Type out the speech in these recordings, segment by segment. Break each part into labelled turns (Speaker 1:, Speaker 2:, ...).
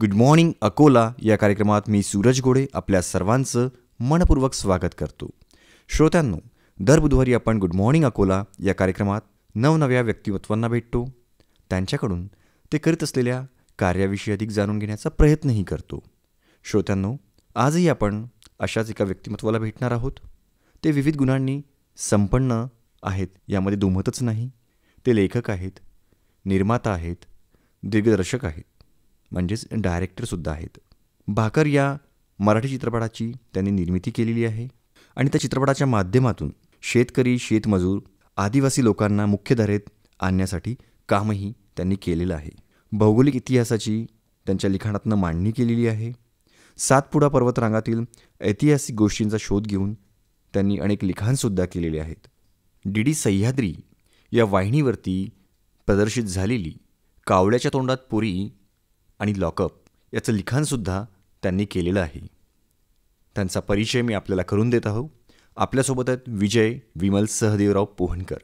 Speaker 1: Good morning Akola या कार्यक्रमात मी सूरज गोडे आपल्या सर्वांचं मनपूर्वक स्वागत करतो. श्रोत्यांनो, दर बुधवारी आपण गुड मॉर्निंग अकोला या कार्यक्रमात नवनव्या व्यक्तिमत्वांना भेटतो. त्यांच्याकडून ते करीत असलेल्या कार्याविषयी अधिक जाणून घेण्याचा प्रयत्नही करतो. श्रोत्यांनो, आजही आपण अशाच एका व्यक्तिमत्वाला भेटणार आहोत. ते विविध गुणांनी संपन्न आहेत, यामध्ये दुमतच नाही. ते लेखक आहेत, निर्माता आहेत, दिग्दर्शक आहेत, म्हणजेच डायरेक्टरसुद्धा आहेत. भाकर या मराठी चित्रपटाची त्यांनी निर्मिती केलेली आहे आणि त्या चित्रपटाच्या माध्यमातून शेतकरी, शेतमजूर, आदिवासी लोकांना मुख्यधारेत आणण्यासाठी कामही त्यांनी केलेलं आहे. भौगोलिक इतिहासाची त्यांच्या लिखाणातनं मांडणी केलेली आहे. सातपुडा पर्वतरांगातील ऐतिहासिक गोष्टींचा शोध घेऊन त्यांनी अनेक लिखाणसुद्धा केलेले आहेत. डी सह्याद्री या वाहिनीवरती प्रदर्शित झालेली कावळ्याच्या तोंडात पोरी आणि लॉकअप याचं लिखाणसुद्धा त्यांनी केलेलं आहे. त्यांचा परिचय मी आपल्याला करून देत आहो. आपल्यासोबत आहेत विजय विमल सहदेवराव पोहणकर.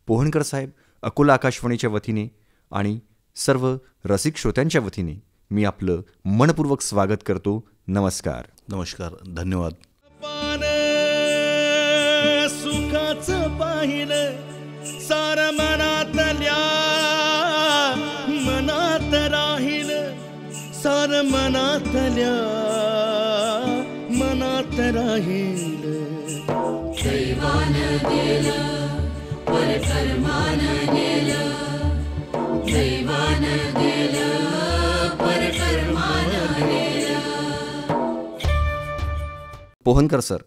Speaker 1: पोहणकर साहेब, अकोला आकाशवाणीच्या वतीने आणि सर्व रसिक श्रोत्यांच्या वतीने मी आपलं मनपूर्वक स्वागत करतो. नमस्कार.
Speaker 2: नमस्कार, धन्यवाद.
Speaker 3: सुखाचं पाहिलं सार मनातल्या मनात राहिलं, सार मनातल्या मनात राहिलं.
Speaker 4: दैवान दिलं परकर्मान नेलं, दैवान दिलं परकर्मान नेलं.
Speaker 1: पोहणकर सर,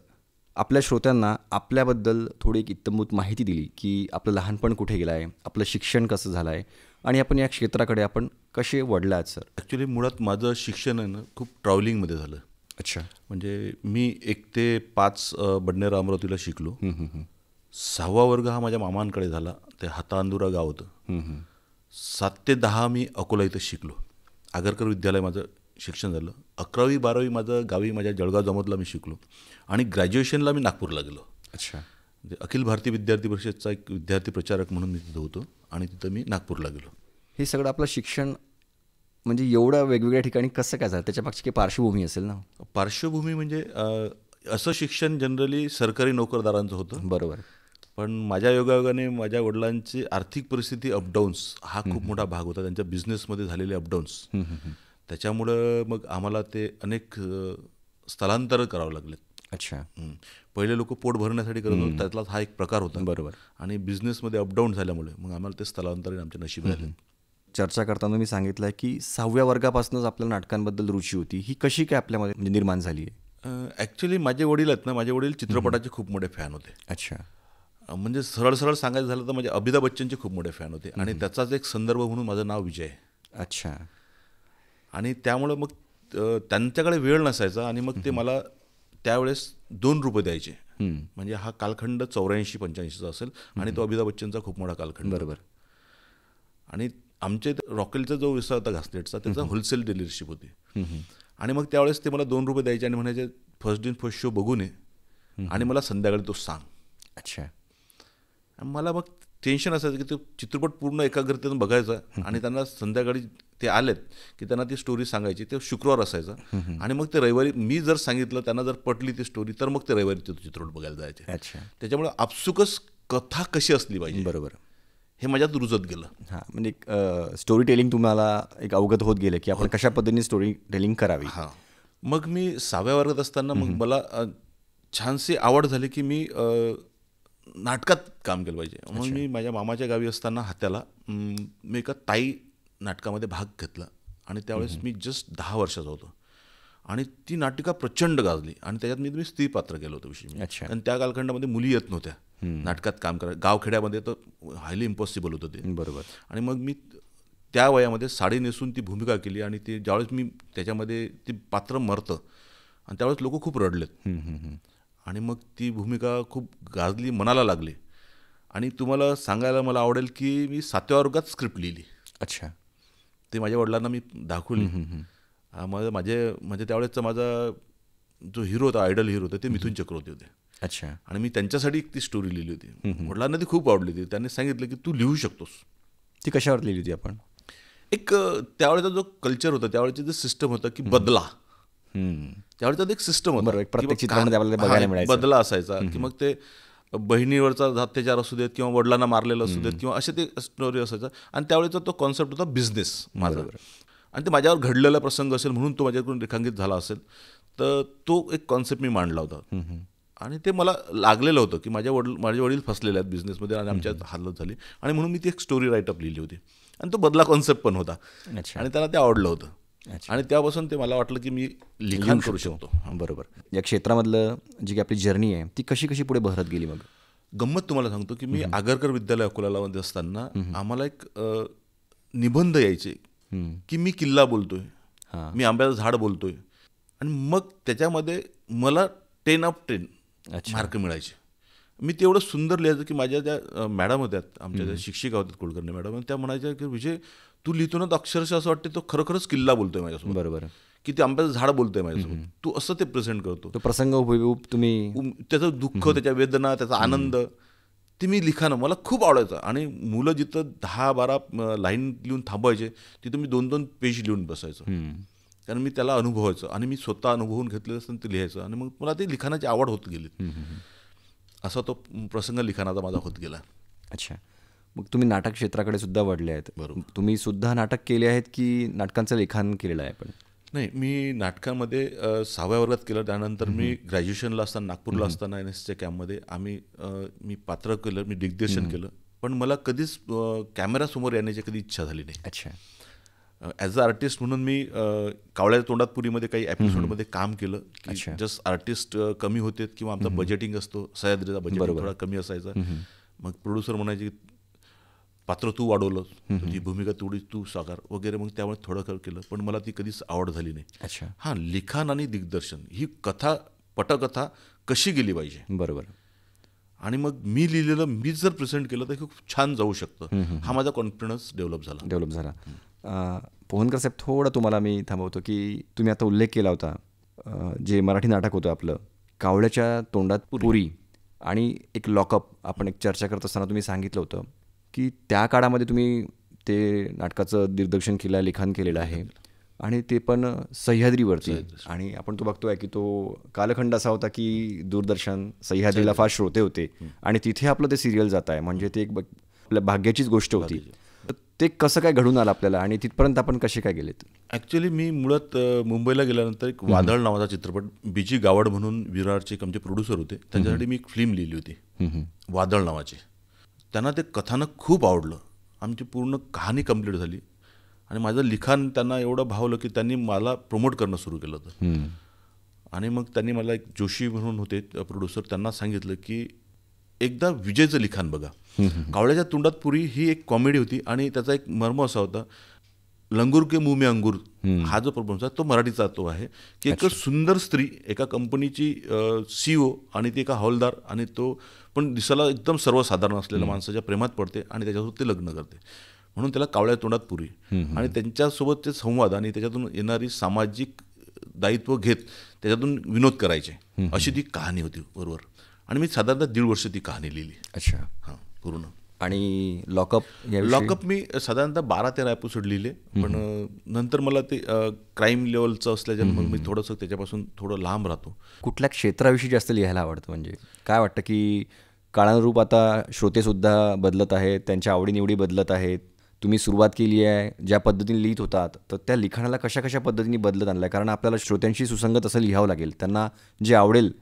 Speaker 1: आपल्या श्रोत्यांना आपल्याबद्दल थोडी एक इत्तमभूत माहिती दिली की आपलं लहानपण कुठे गेलं आहे, आपलं शिक्षण कसं झालं आहे आणि आपण या क्षेत्राकडे आपण कसे वळला आहात सर?
Speaker 2: ॲक्च्युली मुळात माझं शिक्षण आहे ना खूप ट्रॅव्हलिंगमध्ये झालं.
Speaker 1: अच्छा.
Speaker 2: म्हणजे मी 1 ते 5 बडनेर अमरावतीला शिकलो. 6वा वर्ग हा माझ्या मामांकडे झाला, ते हातांदुरा गाव होतं. 7 ते 10 मी अकोला इथं शिकलो. आगरकर विद्यालय माझं शिक्षण झालं. 11वी 12वी माझं गावी माझ्या जळगाव जमोदला मी शिकलो आणि ग्रॅज्युएशनला मी नागपूरला गेलो.
Speaker 1: अच्छा.
Speaker 2: म्हणजे अखिल भारतीय विद्यार्थी परिषदचा एक विद्यार्थी प्रचारक म्हणून मी तिथं होतो आणि तिथं मी नागपूरला गेलो.
Speaker 1: हे सगळं आपलं शिक्षण म्हणजे एवढ्या वेगवेगळ्या ठिकाणी कसं काय झालं, त्याच्यामागची काही पार्श्वभूमी असेल ना?
Speaker 2: पार्श्वभूमी म्हणजे असं शिक्षण जनरली सरकारी नोकरदारांचं होतं.
Speaker 1: बरोबर.
Speaker 2: पण माझ्या योगायोगाने माझ्या वडिलांची आर्थिक परिस्थिती अपडाऊन्स हा खूप मोठा भाग होता. त्यांच्या बिझनेसमध्ये झालेले अपडाऊन्स, त्याच्यामुळं मग आम्हाला ते अनेक स्थलांतर करावं लागले.
Speaker 1: अच्छा.
Speaker 2: पहिले लोक पोट भरण्यासाठी करत होते, त्यातलाच हा एक प्रकार होता.
Speaker 1: बरोबर.
Speaker 2: आणि बिझनेसमध्ये अपडाऊन झाल्यामुळे मग आम्हाला ते स्थलांतर आमच्या नशिबी झाले.
Speaker 1: चर्चा करताना मी सांगितलं की 6व्या वर्गापासूनच आपल्या नाटकांबद्दल रुची होती. ही कशी काय आपल्यामध्ये म्हणजे निर्माण झाली आहे?
Speaker 2: ॲक्च्युली माझे वडील आहेत ना, माझे वडील चित्रपटाचे खूप मोठे फॅन होते.
Speaker 1: अच्छा.
Speaker 2: म्हणजे सरळ सरळ सांगायचं झालं तर म्हणजे अमिताभ बच्चनचे खूप मोठे फॅन होते आणि त्याचाच एक संदर्भ म्हणून माझं नाव विजय आहे.
Speaker 1: अच्छा.
Speaker 2: आणि त्यामुळं मग त्यांच्याकडे वेळ नसायचा आणि मग ते मला त्यावेळेस 2 रुपये द्यायचे. म्हणजे हा कालखंड 84-85चा असेल आणि तो अमिताभ बच्चनचा खूप मोठा कालखंड.
Speaker 1: बरोबर.
Speaker 2: आणि आमच्या रॉकेलचा जो व्यवसाय होता घासलेटचा, त्याचा होलसेल डीलरशिप होती. आणि मग त्यावेळेस ते मला 2 रुपये द्यायचे आणि म्हणायचे फर्स्ट डे फर्स्ट शो बघू नये आणि मला संध्याकाळी तो सांग.
Speaker 1: अच्छा.
Speaker 2: मला मग टेन्शन असायचं की तो चित्रपट पूर्ण एकाग्रतेतून बघायचा आणि त्यांना संध्याकाळी ते आलेत की त्यांना ती स्टोरी सांगायची. ते शुक्रवार असायचा आणि मग ते रविवारी मी जर सांगितलं, त्यांना जर पटली ती स्टोरी, तर मग ते रविवारी तो चित्रपट बघायला जायचे.
Speaker 1: अच्छा.
Speaker 2: त्याच्यामुळे आपसुकच कथा कशी असली पाहिजे.
Speaker 1: बरोबर.
Speaker 2: हे माझ्यात रुजत गेलं.
Speaker 1: हां, म्हणजे स्टोरी टेलिंग तुम्हाला एक अवगत होत गेलं की आपण कशा पद्धतीने स्टोरी टेलिंग करावी.
Speaker 2: हां. मग मी 6व्या वर्गात असताना मग मला छानशी आवड झाली की मी नाटकात काम केलं पाहिजे. मग मी माझ्या मामाच्या गावी असताना हात्याला मी एका ताई नाटकामध्ये भाग घेतला आणि त्यावेळेस मी जस्ट 10 वर्षाचा होतो आणि ती नाटिका प्रचंड गाजली आणि त्याच्यात मी स्त्री पात्र केलं होतं विषयी.
Speaker 1: अच्छा.
Speaker 2: आणि त्या कालखंडामध्ये मुली येत नव्हत्या नाटकात काम करायला. गावखेड्यामध्ये तर हायली इम्पॉसिबल होतं ते.
Speaker 1: बरोबर. आणि
Speaker 2: मग मी त्या वयामध्ये साडी नेसून ती भूमिका केली आणि ती ज्यावेळेस मी त्याच्यामध्ये ती पात्र मरतं आणि त्यावेळेस लोक खूप रडलेत आणि मग ती भूमिका खूप गाजली, मनाला लागली. आणि तुम्हाला सांगायला मला आवडेल की मी 7व्या वर्गात स्क्रिप्ट लिहिली.
Speaker 1: अच्छा.
Speaker 2: ते माझ्या वडिलांना मी दाखवली. म्हणजे त्यावेळेसचा माझा जो हिरो होता, आयडल हिरो होता, ते मिथुन चक्रवर्ती होते.
Speaker 1: अच्छा.
Speaker 2: आणि मी त्यांच्यासाठी ती स्टोरी लिहिली होती. वडिलांना ती खूप आवडली होती. त्यांनी सांगितलं की तू लिहू शकतोस.
Speaker 1: ती कशावर लिहिली होती आपण?
Speaker 2: एक त्यावेळेचा जो कल्चर होता, त्यावेळेची जे सिस्टम होतं की बदला, त्यावेळेचा एक सिस्टम होता,
Speaker 1: एक प्रत्येक चित्रामध्ये आपल्याला बघायला मिळायचं.
Speaker 2: बदला असायचा की मग ते बहिणीवरचा अत्याचार असू देत किंवा वडिलांना मारलेलं असू देत किंवा असे ते स्टोरी असायचं. आणि त्यावेळेचा तो कॉन्सेप्ट होता बिझनेस माझा, आणि ते माझ्यावर घडलेला प्रसंग असेल म्हणून तो माझ्याकडून रेखांकित झाला असेल, तर तो एक कॉन्सेप्ट मी मांडला होता. आणि ते मला लागलेलं होतं की माझे वडील फसलेले आहेत बिझनेसमध्ये आणि आमच्यात हालत झाली, आणि म्हणून मी ती एक स्टोरी राईटअप लिहिली होती. आणि तो बदला कॉन्सेप्ट पण होता आणि त्यांना ते आवडलं होतं. आणि त्यापासून ते मला वाटलं की मी लिखाण करू शकतो.
Speaker 1: बरोबर. या क्षेत्रामधलं जी काही आपली जर्नी आहे ती कशी कशी पुढे बहरत गेली? मग
Speaker 2: गंमत तुम्हाला सांगतो की मी आगरकर विद्यालय अकोलामध्ये असताना आम्हाला एक निबंध यायचे की मी किल्ला बोलतोय, मी आंब्याचं झाड बोलतोय, आणि मग त्याच्यामध्ये मला 10/10 मार्क मिळायचे. मी तेवढं सुंदर लिहायचं की माझ्या ज्या मॅडम होत्या, आमच्या ज्या शिक्षिका होत्या कुलकर्णी मॅडम, त्या म्हणायच्या की विजय तू लिहितो ना तर अक्षरशः असं वाटतं तो खरोखरच किल्ला बोलतोय माझ्यासोबत.
Speaker 1: बरोबर.
Speaker 2: की ते आंब्याचं झाड बोलतोय माझ्यासोबत, तू असं ते प्रेझेंट करतो.
Speaker 1: तो प्रसंग हुबेहूब तुम्ही
Speaker 2: त्याचं दुःख, त्याच्या वेदना, त्याचा आनंद, ते मी लिखाणं मला खूप आवडायचं. आणि मुलं जिथं 10-12 लाईन लिहून थांबवायचे तिथं मी 2-2 पेज लिहून बसायचो, कारण मी त्याला अनुभवायचं आणि मी स्वतः अनुभवून घेतलेलं असतं ते लिहायचं. आणि मग मला ते लिखाणाची आवड होत गेली. असा तो प्रसंग लिखाणाचा माझा होत गेला.
Speaker 1: अच्छा. मग तुम्ही नाटक क्षेत्राकडे सुद्धा वळले आहेत.
Speaker 2: बरोबर.
Speaker 1: तुम्ही सुद्धा नाटक केले आहेत की नाटकांचं लिखाण केलेलं आहे? पण
Speaker 2: नाही, मी नाटकामध्ये 6व्या वर्गात केलं. त्यानंतर मी ग्रॅज्युएशनला असताना नागपूरला असताना NSच्या कॅम्पमध्ये मी पात्र केलं, मी दिग्दर्शन केलं. पण मला कधीच कॅमेरासमोर येण्याची कधी इच्छा झाली नाही.
Speaker 1: अच्छा.
Speaker 2: ॲज अ आर्टिस्ट म्हणून मी कावळ्या तोंडात पुरीमध्ये काही एपिसोडमध्ये काम केलं. जस्ट आर्टिस्ट कमी होते किंवा आमचा बजेटिंग असतो, सह्याद्रीचा बजेट थोडा कमी असायचा. मग प्रोड्युसर म्हणायचे पात्र तू वाढवलं, ती भूमिका तेवढी तू साकार वगैरे, मग त्यामुळे थोडं केलं. पण मला ती कधीच आवड झाली नाही.
Speaker 1: अच्छा.
Speaker 2: हां, लिखाण आणि दिग्दर्शन ही कथा, पटकथा कशी गेली पाहिजे.
Speaker 1: बरोबर.
Speaker 2: आणि मग मी लिहिलेलं मी जर प्रेझेंट केलं तर खूप छान जाऊ शकतं. हा माझा कॉन्फिडन्स डेव्हलप झाला.
Speaker 1: पोहनकर साहेब, थोडं तुम्हाला मी थांबवतो की तुम्ही आता उल्लेख केला होता जे मराठी नाटक होतं आपलं कावळ्याच्या तोंडात पुरी आणि एक लॉकअप, आपण एक चर्चा करत असताना तुम्ही सांगितलं होतं की त्या काळामध्ये तुम्ही ते नाटकाचं दिग्दर्शन केलं, लिखाण केलेलं आहे, आणि ते पण सह्याद्रीवरती. आणि आपण तो बघतोय की तो कालखंड असा होता की दूरदर्शन सह्याद्रीला फार श्रोते होते आणि तिथे आपलं ते सिरियल जात आहे, म्हणजे ते एक आपल्या भाग्याचीच गोष्ट होती. ते कसं काय घडून आलं आपल्याला आणि तिथपर्यंत आपण कसे काय गेलेत?
Speaker 2: ॲक्च्युली मी मुळात मुंबईला गेल्यानंतर एक वादळ नावाचा चित्रपट, BG गावड म्हणून विरारचे आमचे प्रोड्युसर होते, त्यांच्यासाठी मी एक फिल्म लिहिली होती वादळ नावाची. त्यांना ते कथानक खूप आवडलं, आमची पूर्ण कहाणी कंप्लीट झाली आणि माझं लिखाण त्यांना एवढं भावलं की त्यांनी मला प्रमोट करणं सुरू केलं होतं. आणि मग त्यांनी मला एक जोशी म्हणून होते प्रोड्युसर, त्यांना सांगितलं की एकदा विजयचं लिखाण बघा. कावळ्याच्या तोंडात पुरी ही एक कॉमेडी होती आणि त्याचा एक मर्म असा होता, लंगूर के मुंह में अंगूर हा जो प्रॉब्लेम होता तो मराठीचा तो आहे की एक सुंदर स्त्री एका कंपनीची CEO आणि ती एका हवालदार, आणि तो पण दिसायला एकदम सर्वसाधारण असलेल्या माणसाच्या प्रेमात पडते आणि त्याच्यासोबत ते लग्न करते, म्हणून त्याला कावळ्या तोंडात पुरी. आणि त्यांच्यासोबत ते संवाद आणि त्याच्यातून येणारी सामाजिक दायित्व घेत त्याच्यातून विनोद करायचे, अशी ती कहाणी होती बरोबर. आणि मी साधारणतः 1.5 वर्ष ती कहाणी लिहिली.
Speaker 1: अच्छा.
Speaker 2: हां, पूर्ण.
Speaker 1: आणि लॉकअप
Speaker 2: मी साधारणतः 12-13 एपिसोड लिहिले, पण नंतर मला ते क्राईम लेवलचं असल्याच्यानं मग मी थोडंसं त्याच्यापासून थोडं लांब राहतो.
Speaker 1: कुठल्या क्षेत्राविषयी जास्त लिहायला आवडतं? म्हणजे काय वाटतं की काळानुरूप आता श्रोतेसुद्धा बदलत आहेत, त्यांच्या आवडीनिवडी बदलत आहेत, तुम्ही सुरुवात केली आहे ज्या पद्धतीने लिहित होतात तर त्या लिखाणाला कशा पद्धतीने बदलत आणलं आहे? कारण आपल्याला श्रोत्यांशी सुसंगत असं लिहावं लागेल, त्यांना जे आवडेल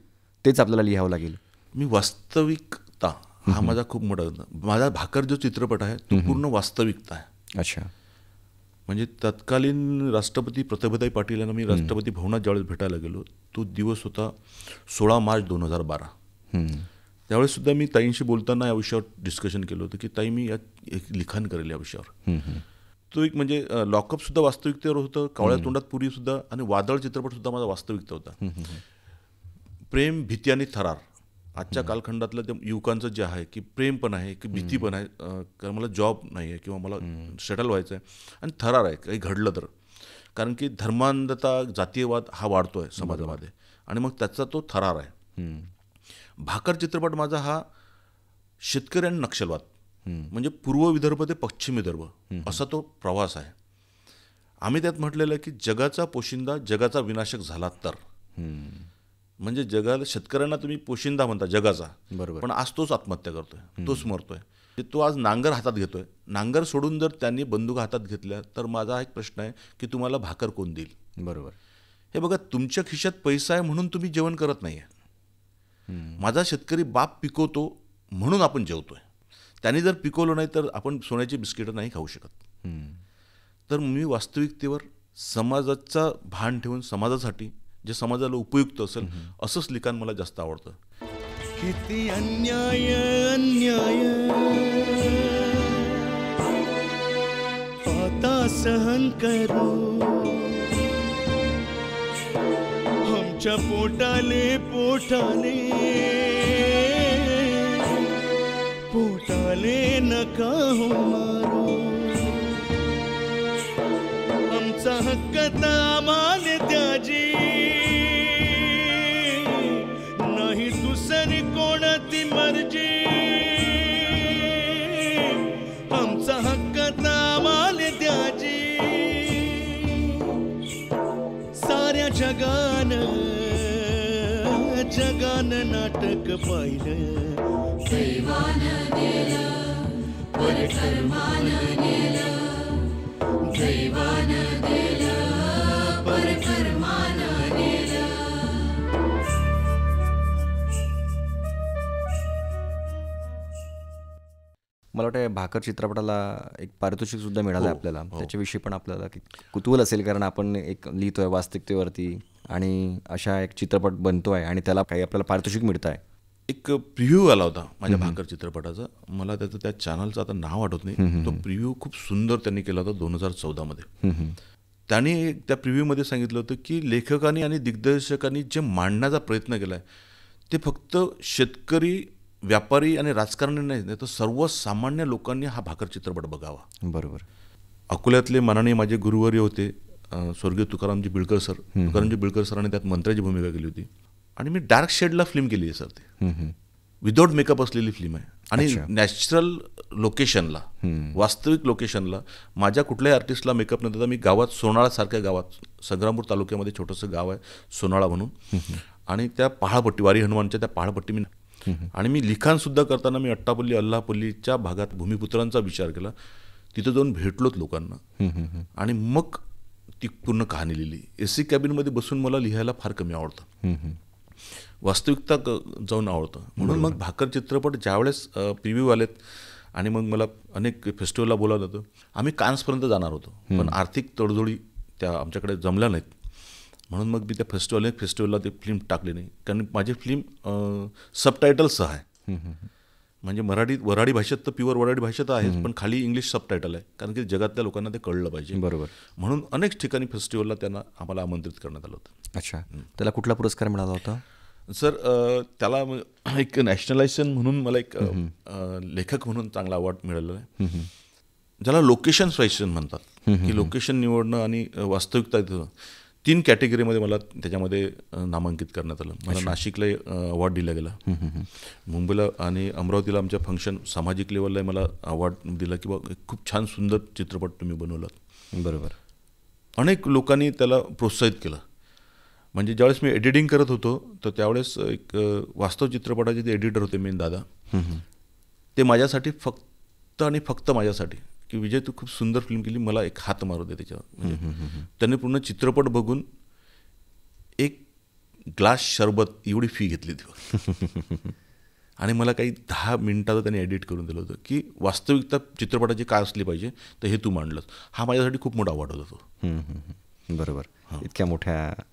Speaker 1: तेच आपल्याला लिहावं लागेल.
Speaker 2: मी वास्तविकता हा माझा खूप मोठा होता. माझा भाकर जो चित्रपट आहे तो पूर्ण वास्तविकता आहे.
Speaker 1: अच्छा. म्हणजे
Speaker 2: तत्कालीन राष्ट्रपती प्रतिभाताई पाटील यांना मी राष्ट्रपती भवनात ज्यावेळेस भेटायला गेलो, तो दिवस होता 16 मार्च 2012. त्यावेळेस सुद्धा मी ताईंशी बोलताना या विषयावर डिस्कशन केलं होतं की ताई मी एक लिखाण करेल या विषयावर. तो एक म्हणजे लॉकअप सुद्धा वास्तविकतेवर होतं, कावळ्या तोंडात पुरी सुद्धा, आणि वादळ चित्रपट सुद्धा माझा वास्तविकता होता. प्रेम, भीती आणि थरार आजच्या कालखंडातलं त्या युवकांचं जे आहे की प्रेम पण आहे की भीती पण आहे, कारण मला जॉब नाही आहे किंवा मला सेटल व्हायचं आहे, आणि थरार आहे काही घडलं तर, कारण की धर्मांधता, जातीयवाद हा वाढतो आहे समाजामध्ये, आणि मग त्याचा तो थरार आहे. भाकर चित्रपट माझा हा शेतकरी आणि नक्षलवाद, म्हणजे पूर्व विदर्भ ते पश्चिम विदर्भ असा तो प्रवास आहे. आम्ही त्यात म्हटलेलं की जगाचा पोशिंदा जगाचा विनाशक झाला तर, म्हणजे जगाला, शेतकऱ्यांना तुम्ही पोशिंदा म्हणता जगाचा,
Speaker 1: बरोबर.
Speaker 2: पण आज तोच आत्महत्या करतोय, तोच मरतोय. तो आज नांगर हातात घेतोय. नांगर सोडून जर त्यांनी बंदूक हातात घेतल्या तर माझा एक प्रश्न आहे की तुम्हाला भाकर कोण देईल?
Speaker 1: बरोबर.
Speaker 2: हे बघा, तुमच्या खिशात पैसा आहे म्हणून तुम्ही जेवण करत नाही आहे. माझा शेतकरी बाप पिकवतो म्हणून आपण जेवतोय. त्यांनी जर पिकवलं नाही तर आपण सोन्याची बिस्किटं नाही खाऊ शकत. तर मी वास्तविकतेवर समाजाचा भान ठेवून समाजासाठी जे समाजाला उपयुक्त असेल असंच लिखाण मला जास्त आवडतं.
Speaker 3: किती अन्याय अन्याय आता सहन करू, आमच्या पोटाले पोटाले पोटाले नका हो मारू, आमचा हक्क तर आम्हाला द्याजी, नाही दुसरी कोणती मर्जी, आमचा हक्क तर आम्हाला द्याजी. साऱ्या जगानं नाटक पाहिलं,
Speaker 4: दैवानं दिलं परकर्मानं नेलं, दैवानं दिलं परकर्मानं नेलं.
Speaker 1: मला वाटतं भाकर चित्रपटाला एक पारितोषिक सुद्धा मिळालं आहे आपल्याला. त्याच्याविषयी पण आपल्याला कुतूहल असेल, कारण आपण एक लिहितोय वास्तविकतेवरती आणि अशा एक चित्रपट बनतोय आणि त्याला काही आपल्याला पारितोषिक मिळत आहे.
Speaker 2: एक प्रिव्ह्यू आला होता माझ्या भाकर चित्रपटाचा, मला त्याचं त्या चॅनलचं आता नाव आठवत नाही. तो प्रिव्ह्यू खूप सुंदर त्यांनी केला होता 2014 मध्ये. त्यांनी त्या प्रिव्ह्यूमध्ये सांगितलं होतं की लेखकांनी आणि दिग्दर्शकांनी जे मांडण्याचा प्रयत्न केला आहे ते फक्त शेतकरी, व्यापारी आणि राजकारणी नाही, तर सर्वसामान्य लोकांनी हा भाकर चित्रपट बघावा.
Speaker 1: बरोबर.
Speaker 2: अकोल्यातले माननीय माझे गुरुवर्य होते स्वर्गीय तुकारामजी बिळकर सर. तुकारामजी बिळकर सरांनी त्यात मंत्र्याची भूमिका केली होती आणि मी डार्क शेडला फिल्म केली आहे सर. ते विदाऊट मेकअप असलेली फिल्म आहे आणि नॅचरल लोकेशनला, वास्तविक लोकेशनला. माझ्या कुठल्याही आर्टिस्टला मेकअप न देता मी गावात, सोनाळासारख्या गावात, संग्रामपूर तालुक्यामध्ये छोटंसं गाव आहे सोनाळा म्हणून, आणि त्या पहाडपट्टी, वारी हनुमानच्या त्या पहाडपट्टी मी, आणि मी लिखाणसुद्धा करताना मी अट्टापल्ली, अल्लापल्लीच्या भागात भूमिपुत्रांचा विचार केला. तिथं जाऊन भेटलोत लोकांना आणि मग ती पूर्ण कहाणी लिहिली. AC कॅबिनमध्ये बसून मला लिहायला फार कमी आवडतं, वास्तविकता जाऊन आवडतं. म्हणून मग भाकर चित्रपट ज्यावेळेस प्रिव्ह्यू आलेत आणि मग मला अनेक फेस्टिवलला बोलावलं होतं. आम्ही कान्सपर्यंत जाणार होतो, पण आर्थिक तडजोडी त्या आमच्याकडे जमल्या नाहीत. म्हणून मग मी त्या फेस्टिवलला ते फिल्म टाकली नाही, कारण माझी फिल्म सबटायटलसह आहे. म्हणजे वऱ्हाडी भाषेत तर प्युअर वऱ्हाडी भाषेत आहेच, पण खाली इंग्लिश सबटायटल आहे, कारण की जगातल्या लोकांना ते कळलं पाहिजे.
Speaker 1: बरोबर.
Speaker 2: म्हणून अनेक ठिकाणी फेस्टिवलला त्यांना आम्हाला आमंत्रित करण्यात आलं होतं.
Speaker 1: अच्छा. त्याला कुठला पुरस्कार मिळाला होता
Speaker 2: सर? त्याला एक नॅशनलायझेशन म्हणून मला एक लेखक म्हणून चांगला अवॉर्ड मिळालेला आहे, ज्याला लोकेशन सिलेक्शन म्हणतात, की लोकेशन निवडणं आणि वास्तविकता. 3 कॅटेगरीमध्ये मला त्याच्यामध्ये नामांकित करण्यात आलं. मला नाशिकला अवॉर्ड दिला गेला, मुंबईला आणि अमरावतीला आमच्या फंक्शन सामाजिक लेवलला मला अवॉर्ड दिला की बाबा खूप छान सुंदर चित्रपट तुम्ही बनवलात.
Speaker 1: बरोबर.
Speaker 2: अनेक लोकांनी त्याला प्रोत्साहित केलं. म्हणजे ज्यावेळेस मी एडिटिंग करत होतो तर त्यावेळेस एक वास्तव चित्रपटाचे ते एडिटर होते मेन दादा, ते माझ्यासाठी फक्त आणि फक्त माझ्यासाठी की विजय तू खूप सुंदर फिल्म केली, मला एक हात मारू दे त्याच्यावर. म्हणजे त्यांनी पूर्ण चित्रपट बघून एक ग्लास शरबत एवढी फी घेतली ती आणि मला काही 10 मिनिटाचं त्यांनी एडिट करून दिलं होतं की वास्तविकता चित्रपटाची काय असली पाहिजे, तर हे तू मांडलंस. हा माझ्यासाठी खूप मोठा अवॉर्ड होता तो.
Speaker 1: बरोबर.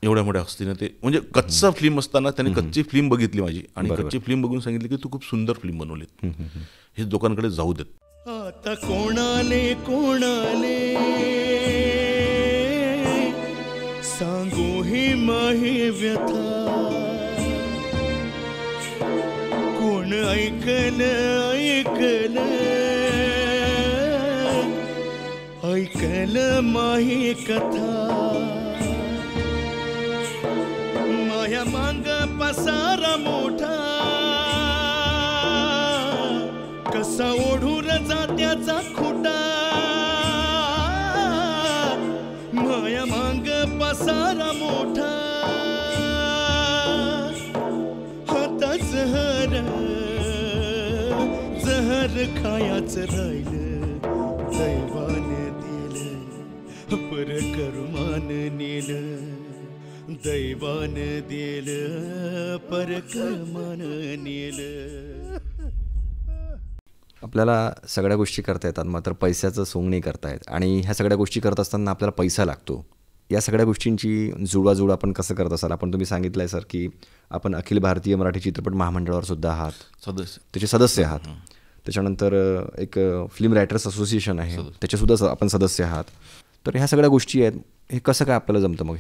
Speaker 1: एवढ्या
Speaker 2: मोठ्या हस्तीनं ते, म्हणजे कच्चा फिल्म असताना त्यांनी कच्ची फिल्म बघितली माझी आणि कच्ची फिल्म बघून सांगितली की तू खूप सुंदर फिल्म बनवली, हे लोकांकडे जाऊ देत.
Speaker 3: आता कोणाले सांगू ही माही व्यथा, कोण ऐकलं माही कथा. माया मांग पसारा मोठा, कसा ओढून जात्याचा खुटा. मांसाहार खायाच राहिलं, दैवाने दिलं परकर्मान नेलं, दैवाने दिलं परकर्मान नेलं.
Speaker 1: आपल्याला सगळ्या गोष्टी करता येतात, मात्र पैशाचं सोंग नाही करता येत. आणि ह्या सगळ्या गोष्टी करत असताना आपल्याला पैसा लागतो. या सगळ्या गोष्टींची जुळवाजुळव आपण कसं करत असाल? आपण तुम्ही सांगितलं आहे सर की आपण अखिल भारतीय मराठी चित्रपट महामंडळावर सुद्धा आहात,
Speaker 2: सदस्य.
Speaker 1: त्याचे सदस्य आहात. त्याच्यानंतर एक फिल्म रायटर्स असोसिएशन आहे, त्याचेसुद्धा आपण सदस्य आहात. तर ह्या सगळ्या गोष्टी आहेत, हे कसं काय आपल्याला जमतं मग?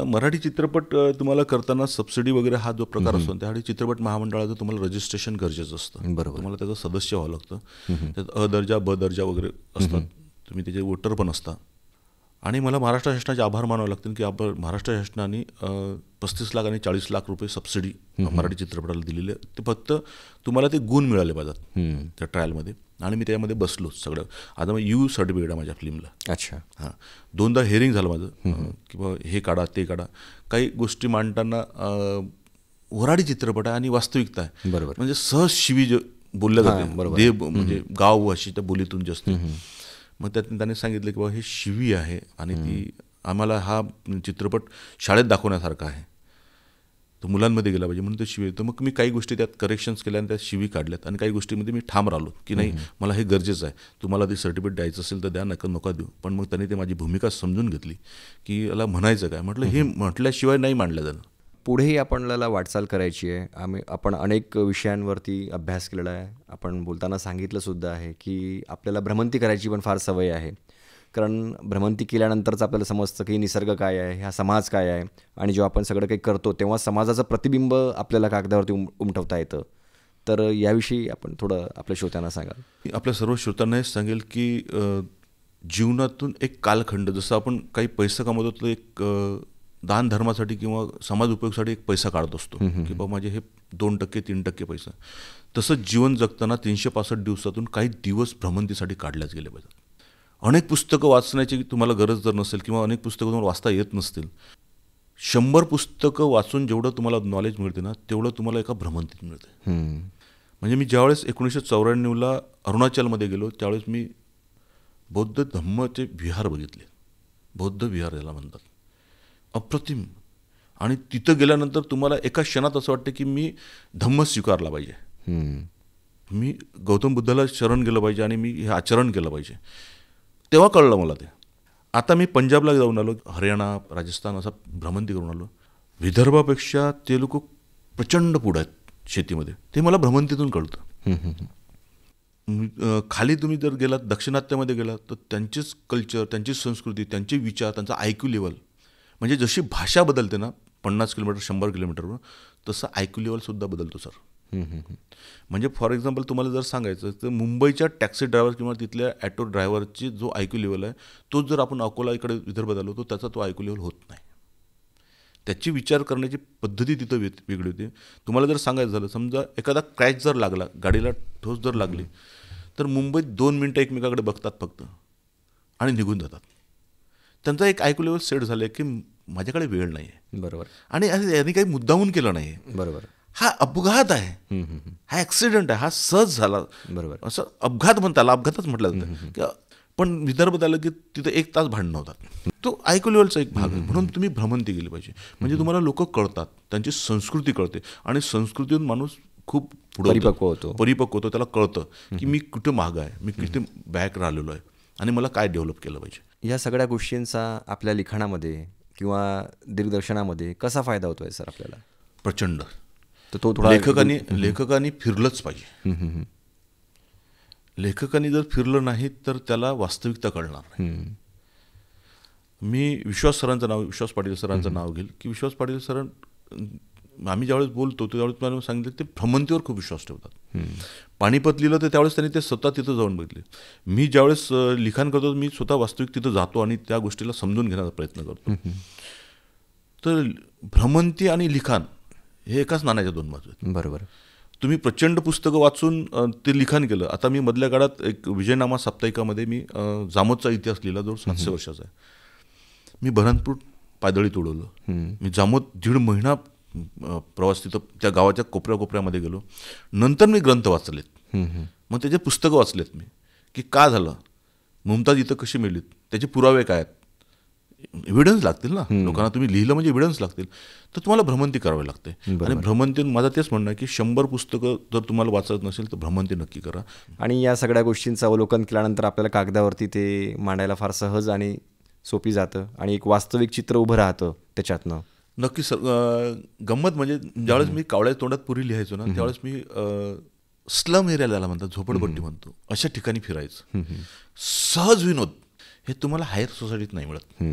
Speaker 2: मराठी चित्रपट तुम्हाला करताना सबसिडी वगैरे हा जो प्रकार असतो, त्यासाठी चित्रपट महामंडळाचं तुम्हाला रजिस्ट्रेशन गरजेचं असतं.
Speaker 1: बरोबर.
Speaker 2: तुम्हाला त्याचं सदस्य व्हावं लागतं. त्यात अ दर्जा ब दर्जा वगैरे असतात, तुम्ही त्याचे वोटर पण असता. आणि मला महाराष्ट्र शासनाचे आभार मानावे लागतील की आपण महाराष्ट्र शासनाने 35 लाख आणि 40 लाख रुपये सबसिडी मराठी चित्रपटाला दिलेली आहे. ते फक्त तुम्हाला ते गुण मिळाले पाहिजेत त्या ट्रायलमध्ये. आणि मी त्यामध्ये बसलो सगळं. आता मग यू सर्टिफिकेट आहे माझ्या फिल्मला.
Speaker 1: अच्छा.
Speaker 2: हां, 2दा हिअरिंग झालं माझं की बा हे काढा ते काढा. काही गोष्टी मांडताना वऱ्हाडी चित्रपट आहे आणि वास्तविकता आहे.
Speaker 1: बरोबर.
Speaker 2: म्हणजे सहज शिवी जे बोलल्या जाते, देव म्हणजे गाव अशी त्या बोलीतून जे असते. मग त्यातून त्याने सांगितलं की बाबा हे शिवी आहे आणि ती आम्हाला हा चित्रपट शाळेत दाखवण्यासारखा आहे, तो मुलांमध्ये गेला पाहिजे म्हणून ते शिवी. तर मग मी काही गोष्टी त्यात करेक्शन्स केल्या आणि त्यात शिवी काढल्यात. आणि काही गोष्टीमध्ये मी ठाम राहिलो की नाही, मला हे गरजेचं आहे, तुम्हाला ते सर्टिफिकेट द्यायचं असेल तर द्या, नका देऊ. पण मग त्यांनी ते माझी भूमिका समजून घेतली की याला म्हणायचं काय. म्हटलं हे म्हटल्याशिवाय नाही मांडलं जाणं.
Speaker 1: पुढेही आपल्याला वाटचाल करायची आहे. आपण अनेक विषयांवरती अभ्यास केलेला आहे. आपण बोलताना सांगितलंसुद्धा आहे की आपल्याला भ्रमंती करायची पण फार सवय आहे. कारण भ्रमंती केल्यानंतरच आपल्याला समजतं की निसर्ग काय आहे, हा समाज काय आहे. आणि जेव्हा आपण सगळं काही करतो तेव्हा समाजाचं प्रतिबिंब आपल्याला कागदावरती उमटवता येतं. तर याविषयी आपण थोडं आपल्या श्रोत्यांना सांगाल?
Speaker 2: आपल्या सर्व श्रोत्यांना हेच सांगेल की जीवनातून एक कालखंड, जसं आपण काही पैसा कमवतो तर एक दान धर्मासाठी किंवा समाज उपयोगासाठी एक पैसा काढत असतो की बाबा माझे हे 2% 3% पैसा, तसंच जीवन जगताना 365 दिवसातून काही दिवस भ्रमंतीसाठी काढल्याच गेले पाहिजेत. अनेक पुस्तकं वाचण्याची तुम्हाला गरज जर नसेल किंवा अनेक पुस्तकं तुम्हाला वाचता येत नसतील, 100 पुस्तकं वाचून जेवढं तुम्हाला नॉलेज मिळते ना तेवढं तुम्हाला एका भ्रमंतीत मिळते. म्हणजे मी ज्यावेळेस 1994ला अरुणाचलमध्ये गेलो त्यावेळेस मी बौद्ध धम्मचे विहार बघितले. बौद्ध विहार याला म्हणतात. अप्रतिम. आणि तिथं गेल्यानंतर तुम्हाला एका क्षणात असं वाटतं की मी धम्म स्वीकारला पाहिजे, मी गौतम बुद्धाला शरण गेलं पाहिजे आणि मी हे आचरण केलं पाहिजे. तेव्हा कळलं मला ते. आता मी पंजाबला जाऊन आलो, हरियाणा, राजस्थान असा भ्रमंती करून आलो. विदर्भापेक्षा ते लोक प्रचंड पुढे आहेत शेतीमध्ये, ते मला भ्रमंतीतून कळतं. खाली तुम्ही जर गेलात, दक्षिणात्यामध्ये गेलात तर त्यांचेच कल्चर, त्यांची संस्कृती, त्यांचे विचार, त्यांचा IQ लेवल, म्हणजे जशी भाषा बदलते ना 50 किलोमीटर 100 किलोमीटरवर, तसं IQ लेवलसुद्धा बदलतो सर. म्हणजे फॉर एक्झाम्पल तुम्हाला जर सांगायचं तर मुंबईच्या टॅक्सी ड्रायव्हर किंवा तिथल्या ॲटो ड्रायव्हरची जो IQ लेवल आहे तोच जर आपण अकोला इकडे विदर्भात आलो तर त्याचा तो IQ लेवल होत नाही. त्याची विचार करण्याची पद्धती तिथं वेगळी होती. तुम्हाला जर सांगायचं झालं, समजा एखादा क्रॅश जर लागला, गाडीला ठोस जर लागली, तर मुंबईत 2 मिनटं एकमेकाकडे बघतात फक्त आणि निघून जातात. त्यांचा एक IQ लेवल सेट झालं आहे की माझ्याकडे वेळ नाही आहे.
Speaker 1: बरोबर.
Speaker 2: आणि यांनी काही मुद्दामून केलं नाही आहे.
Speaker 1: बरोबर.
Speaker 2: हा अपघात आहे, हा ॲक्सिडेंट आहे, हा सहज झाला.
Speaker 1: बरोबर.
Speaker 2: असं अपघात म्हणता आला, अपघातच म्हटलं जातं. पण विदर्भात आलं की तिथं 1 तास भांडणं होतात. तो IQ लेवलचा एक भाग आहे. म्हणून तुम्ही भ्रमंती केली पाहिजे. म्हणजे तुम्हाला लोक कळतात, त्यांची संस्कृती कळते आणि संस्कृतीतून माणूस खूप पुढे परिपक्व होतो. त्याला कळतं की मी कुठे मागं आहे, मी किती बॅक राहिलेलो आहे आणि मला काय डेव्हलप केलं पाहिजे.
Speaker 1: या सगळ्या गोष्टींचा आपल्या लिखाणामध्ये किंवा दिग्दर्शनामध्ये कसा फायदा होतोय सर आपल्याला?
Speaker 2: प्रचंड.
Speaker 1: तर तो थोडा
Speaker 2: लेखकांनी फिरलंच पाहिजे. लेखकांनी जर फिरलं नाही तर त्याला वास्तविकता कळणार नाही. मी विश्वास पाटील सरांचं नाव घेईल की विश्वास पाटील सर, आम्ही ज्यावेळेस बोलतो त्यावेळेस मला सांगितलं ते भ्रमंतीवर खूप विश्वास ठेवतात. पानिपत लिहिलं तर त्यावेळेस त्यांनी ते स्वतः तिथं जाऊन बघितले. मी ज्यावेळेस लिखाण करतो मी स्वतः वास्तविक तिथं जातो आणि त्या गोष्टीला समजून घेण्याचा प्रयत्न करतो. तर भ्रमंती आणि लिखाण हे एकाच नाण्याच्या 2 बाजू आहेत.
Speaker 1: बरोबर.
Speaker 2: तुम्ही प्रचंड पुस्तकं वाचून ते लिखाण केलं. आता मी मधल्या काळात एक विजयनामा साप्ताहिकामध्ये मी जामोदचा इतिहास लिहिला, जो 700 वर्षाचा आहे. मी बऱ्हाणपूर पायदळीत उडवलं. मी जामोद 1.5 महिना प्रवास तिथं त्या गावाच्या कोपऱ्यामध्ये गेलो. नंतर मी ग्रंथ वाचलेत. मग त्याचे पुस्तकं वाचलेत मी की का झालं, मुमताज इथं कशी मिळलीत, त्याचे पुरावे काय आहेत, एव्हिडन्स लागतील ना लोकांना. तुम्ही लिहिलं म्हणजे एव्हिडन्स लागतील. तर तुम्हाला भ्रमंती करावी लागते. आणि भ्रमंती माझं तेच म्हणणं आहे की 100 पुस्तकं जर तुम्हाला वाचत नसेल तर भ्रमंती नक्की करा.
Speaker 1: आणि या सगळ्या गोष्टींचं अवलोकन केल्यानंतर आपल्याला कागदावरती ते मांडायला फार सहज आणि सोपी जातं आणि एक वास्तविक चित्र उभं राहतं त्याच्यातनं.
Speaker 2: नक्की सर. गंमत म्हणजे ज्यावेळेस मी कावळ्या तोंडात पुरी लिहायचो ना त्यावेळेस मी स्लम एरियाला म्हणतात, झोपडपट्टी म्हणतो, अशा ठिकाणी फिरायचं. सहज विनोद हे तुम्हाला हायर सोसायटीत नाही मिळत.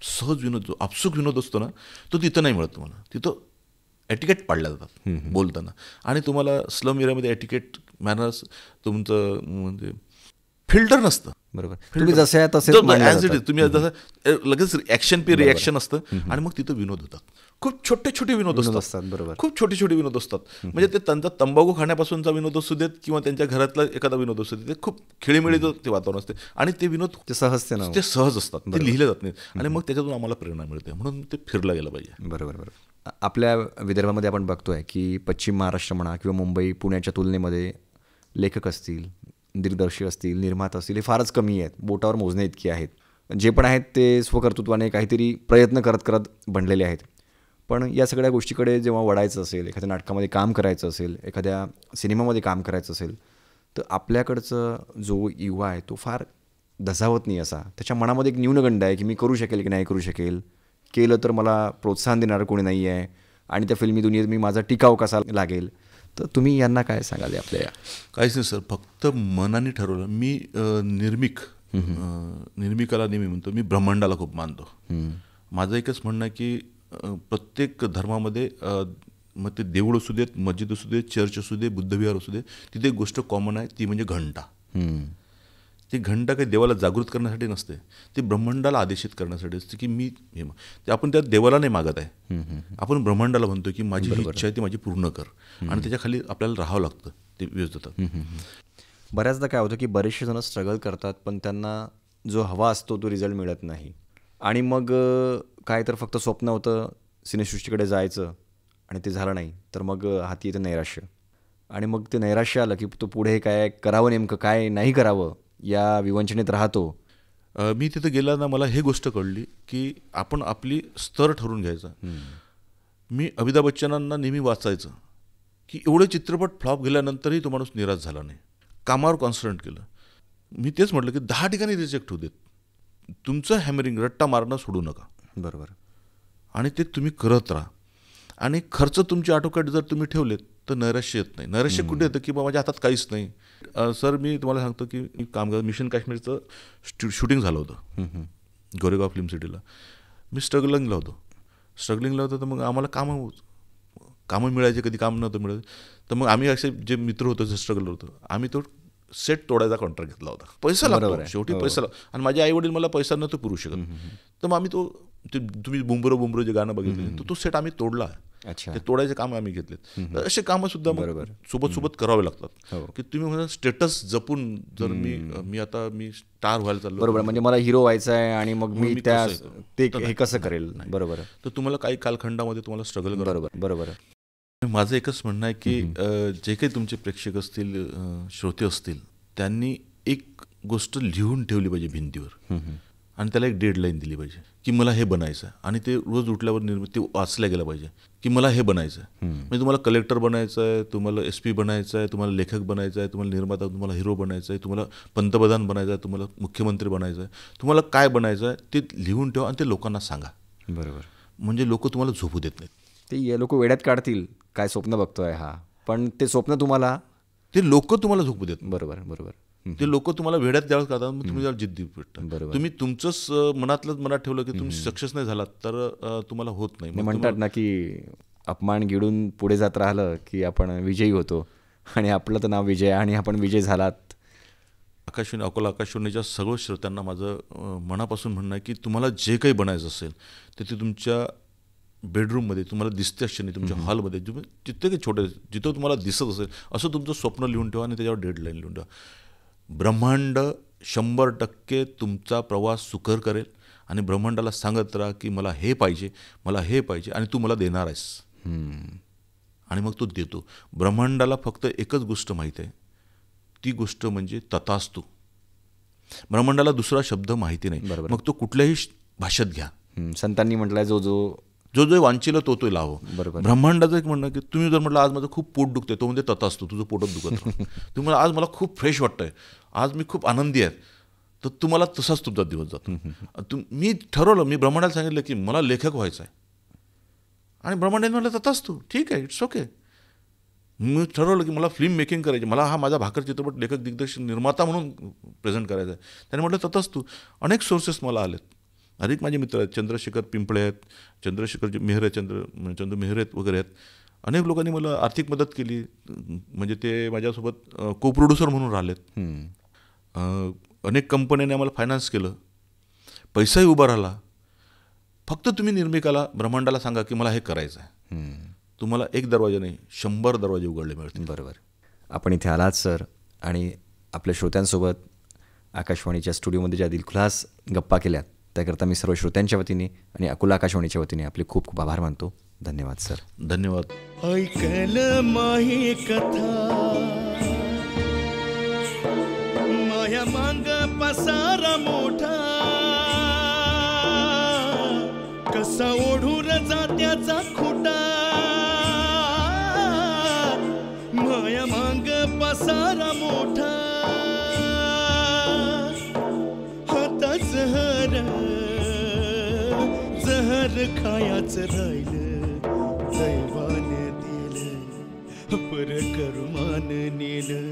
Speaker 2: सहज विनोद, जो आपसुक विनोद असतो ना तो तिथं नाही मिळत तुम्हाला. तिथं एटिकेट पाडल्या जातात बोलताना. आणि तुम्हाला स्लम एरियामध्ये एटिकेट, मॅनर्स, तुमचं म्हणजे फिल्टर नसतं.
Speaker 1: बरोबर. तुम्ही जसे आहे तसे
Speaker 2: तुम्ही जसं लगेच ॲक्शन पे रिॲक्शन असतं. आणि मग तिथं विनोद होतात. खूप छोटे छोटे विनोद असतात.
Speaker 1: बरोबर.
Speaker 2: खूप छोटे छोटे विनोद असतात. म्हणजे ते त्यांचा तंबाखू खाण्यापासूनचा विनोद असू देत किंवा त्यांच्या घरातला एखादा विनोद असू देत, ते खूप खेळीमेळीचं ते वातावरण असते. आणि ते विनोद
Speaker 1: ते सहज
Speaker 2: असतात, ते लिहिले जात नाहीत. आणि मग त्याच्यातून आम्हाला प्रेरणा मिळते. म्हणून ते फिरलं गेलं पाहिजे.
Speaker 1: बरोबर. आपल्या विदर्भामध्ये आपण बघतोय की पश्चिम महाराष्ट्र म्हणा किंवा मुंबई पुण्याच्या तुलनेमध्ये लेखक असतील, दिग्दर्शक असतील, निर्माता असतील, हे फारच कमी आहेत. बोटावर मोजणे इतके आहेत. जे पण आहेत ते स्वकर्तृत्वाने काहीतरी प्रयत्न करत करत बनलेले आहेत. पण या सगळ्या गोष्टीकडे जेव्हा वळायचं असेल, एखाद्या नाटकामध्ये काम करायचं असेल, एखाद्या सिनेमामध्ये काम करायचं असेल, तर आपल्याकडचं जो युवा आहे तो फार धसावत नाही. असा त्याच्या मनामध्ये एक न्यूनगंड आहे की मी करू शकेल की नाही करू शकेल, केलं तर मला प्रोत्साहन देणारं कोणी नाही आहे, आणि त्या फिल्मी दुनियेत मी माझा टिकाव कसा लागेल. तर तुम्ही यांना काय सांगाल आपल्या?
Speaker 2: काहीच नाही सर, फक्त मनाने ठरवलं. मी निर्मिकाला नेहमी म्हणतो, मी ब्रह्मांडाला खूप मानतो. माझं एकच म्हणणं आहे की प्रत्येक धर्मामध्ये मग ते देऊळ असू देत, मस्जिद असू दे, चर्च असू दे, बुद्धविहार असू दे, तिथे एक गोष्ट कॉमन आहे, ती म्हणजे घंटा. ती घंटा काही देवाला जागृत करण्यासाठी नसते, ती ब्रह्मांडाला आदेशित करण्यासाठी असते की मी ते आपण त्या देवाला नाही मागत आहे. आपण ब्रह्मांडाला म्हणतो की माझी जी इच्छा आहे ती माझी पूर्ण कर. आणि त्याच्याखाली आपल्याला राहावं लागतं. ते व्यवस्थित.
Speaker 1: बऱ्याचदा काय होतं की बरेचसे जण स्ट्रगल करतात पण त्यांना जो हवा असतो तो रिझल्ट मिळत नाही. आणि मग काय तर फक्त स्वप्न होतं सिनेसृष्टीकडे जायचं आणि ते झालं नाही तर मग हाती येतं नैराश्य. आणि मग ते नैराश्य आलं की तो पुढे काय करावं, नेमकं काय नाही करावं या विवंचनेत राहतो.
Speaker 2: मी तिथं गेल्यानं मला हे गोष्ट कळली की आपण आपली स्तर ठरवून घ्यायचा. मी अमिताभ बच्चनांना नेहमी वाचायचं की एवढे चित्रपट फ्लॉप गेल्यानंतरही तो माणूस निराश झाला नाही, कामावर कॉन्सन्ट्रेट केलं. मी तेच म्हटलं की 10 ठिकाणी रिजेक्ट होऊ देत, तुमचं हॅमरिंग, रट्टा मारणं सोडू नका.
Speaker 1: बरोबर.
Speaker 2: आणि ते तुम्ही करत राहा. आणि खर्च तुमचे आटोक्यात जर तुम्ही ठेवलेत तर नैराश्य येत नाही. नैराश्य कुठे येतं की बाबा माझ्या हातात काहीच नाही. सर मी तुम्हाला सांगतो की कामगार मिशन काश्मीरचं शूटिंग झालं होतं गोरेगाव फिल्म सिटीला. मी स्ट्रगलिंगला होतो. तर मग आम्हाला कामं मिळायचे, कधी काम नव्हतं मिळत. तर मग आम्ही असे जे मित्र होतो, जे स्ट्रगलर होतो, आम्ही तो सेट तोडायचा कॉन्ट्रॅक्ट घेतला होता. पैसा लागतो शेवटी, पैसा आणि माझे आई वडील मला पैसा नव्हतं पुरू शकत. तर मग आम्ही तुम्ही बुंबरो जे गाणं बघितलं तो सेट आम्ही तोडला. ते तोडायचे काम आम्ही घेतलेत. असे कामं सुद्धा सोबत करावे लागतात की तुम्ही म्हणा स्टेटस जपून. जर मी आता स्टार व्हायला चाललो,
Speaker 1: बरोबर, म्हणजे मला हिरो व्हायचं आहे आणि मग मी ते हे कसं करेल. बरोबर.
Speaker 2: तर तुम्हाला काही कालखंडामध्ये तुम्हाला स्ट्रगल करावं.
Speaker 1: बरोबर.
Speaker 2: माझं एकच म्हणणं आहे की जे काही तुमचे प्रेक्षक असतील, श्रोते असतील, त्यांनी एक गोष्ट लिहून ठेवली पाहिजे भिंतीवर आणि त्याला एक डेडलाईन दिली पाहिजे की मला हे बनायचं आहे. आणि ते रोज उठल्यावर ते वाचल्या गेलं पाहिजे की मला हे बनायचं आहे. म्हणजे तुम्हाला कलेक्टर बनायचं आहे, तुम्हाला SP बनायचं आहे, तुम्हाला लेखक बनायचं आहे, तुम्हाला निर्माता, तुम्हाला हिरो बनायचं आहे, तुम्हाला पंतप्रधान बनायचं आहे, तुम्हाला मुख्यमंत्री बनायचं आहे, तुम्हाला काय बनायचं आहे ते लिहून ठेवा आणि ते लोकांना सांगा.
Speaker 1: बरोबर.
Speaker 2: म्हणजे लोक तुम्हाला झोपू देत नाहीत.
Speaker 1: ते लोक वेड्यात काढतील काय स्वप्न बघतोय हा, पण ते स्वप्न
Speaker 2: ते लोक तुम्हाला झोपू देत.
Speaker 1: बरोबर.
Speaker 2: ते लोक तुम्हाला वेड्यात द्यावं करतात, मग तुम्ही जरा जिद्दी भेटतात. तुम्ही तुमचंच मनात ठेवलं की तुम्ही सक्सेस नाही झालात तर तुम्हाला होत नाही.
Speaker 1: म्हणतात ना की अपमान गिळून पुढे जात राहिलं की आपण विजयी होतो, आणि आपलं तर नाव विजय आणि आपण विजय झालात.
Speaker 2: आकाशवाणी अकोला, आकाशवाणीच्या सगळं श्रोत्यांना माझं मनापासून म्हणणं आहे की तुम्हाला जे काही बनायचं असेल ते तुमच्या बेडरूममध्ये तुम्हाला दिसते असे नाही, तुमच्या हॉलमध्ये जिथे काही छोटे जिथं तुम्हाला दिसत असेल असं तुमचं स्वप्न लिहून ठेवा आणि त्याच्यावर डेडलाईन लिहून ठेवा. ब्रह्मांड 100% तुमचा प्रवास सुकर करेल आणि ब्रह्मांडाला सांगत राहा की मला हे पाहिजे आणि तू मला देणार आहेस. आणि मग तो देतो. ब्रह्मांडाला फक्त एकच गोष्ट माहीत आहे, ती गोष्ट म्हणजे तथास्तु. ब्रह्मांडाला दुसरा शब्द माहिती नाही.
Speaker 1: बरोबर.
Speaker 2: मग तो कुठल्याही भाषेत घ्या.
Speaker 1: संतांनी म्हटलंय जो जो
Speaker 2: जो जो वांचीला तो लावो.
Speaker 1: बरोबर.
Speaker 2: ब्रह्मांडाचं एक म्हणणं की तुम्ही जर म्हटलं आज माझं खूप पोट दुखतंय, तो म्हणजे तथास्तु, तुझं पोटच दुखत नाही. तुम्ही आज मला खूप फ्रेश वाटतंय, आज मी खूप आनंदी आहे, तर तुम्हाला तसाच तुमचा दिवस जातो. मी ठरवलं, मी ब्रह्मांडाला सांगितलं की मला लेखक व्हायचं आहे, आणि ब्रह्मांडाने म्हटलं तथास्तु, ठीक आहे, इट्स ओके. मी ठरवलं की मला फिल्म मेकिंग करायची, मला हा माझा भाकर चित्रपट लेखक दिग्दर्शक निर्माता म्हणून प्रेझेंट करायचा आहे. त्याने म्हटलं तथास्तु. अनेक सोर्सेस मला आलेत, अधिक माझे मित्र आहेत, चंद्रशेखर पिंपळे आहेत, चंद्रशेखर मेहरे, चंद्र मेहरे वगैरे आहेत. अनेक लोकांनी मला आर्थिक मदत केली, म्हणजे ते माझ्यासोबत को प्रोड्युसर म्हणून राहिलेत. अनेक कंपन्यांनी आम्हाला फायनान्स केलं, पैसाही उभा राहिला. फक्त तुम्ही निर्मिकाला, ब्रह्मांडाला सांगा की मला हे करायचं आहे, तुम्हाला एक दरवाजा नाही 100 दरवाजे उघडले मिळतील.
Speaker 1: बरोबर. आपण इथे आलात सर, आणि आपल्या श्रोत्यांसोबत आकाशवाणीच्या स्टुडिओमध्ये ज्या दिलखुलास गप्पा केल्यात त्याकरता मी सर्व श्रोत्यांच्या वतीने आणि अकोला आकाशवाणीच्या वतीने आपले खूप खूप आभार मानतो. धन्यवाद सर.
Speaker 2: धन्यवाद.
Speaker 3: ऐकलं माही कथा, माया मांग पसारा मोठा, कसा ओढून जात्याचा खोटा, माया मांग पसारा मोठा, हाता जहर जहर खायाच राहिलं, दैवाने दिलं पर कर्मान नेलं,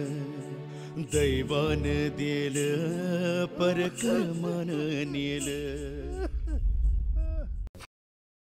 Speaker 3: दैवाने दिलं पर कर्मान नेलं.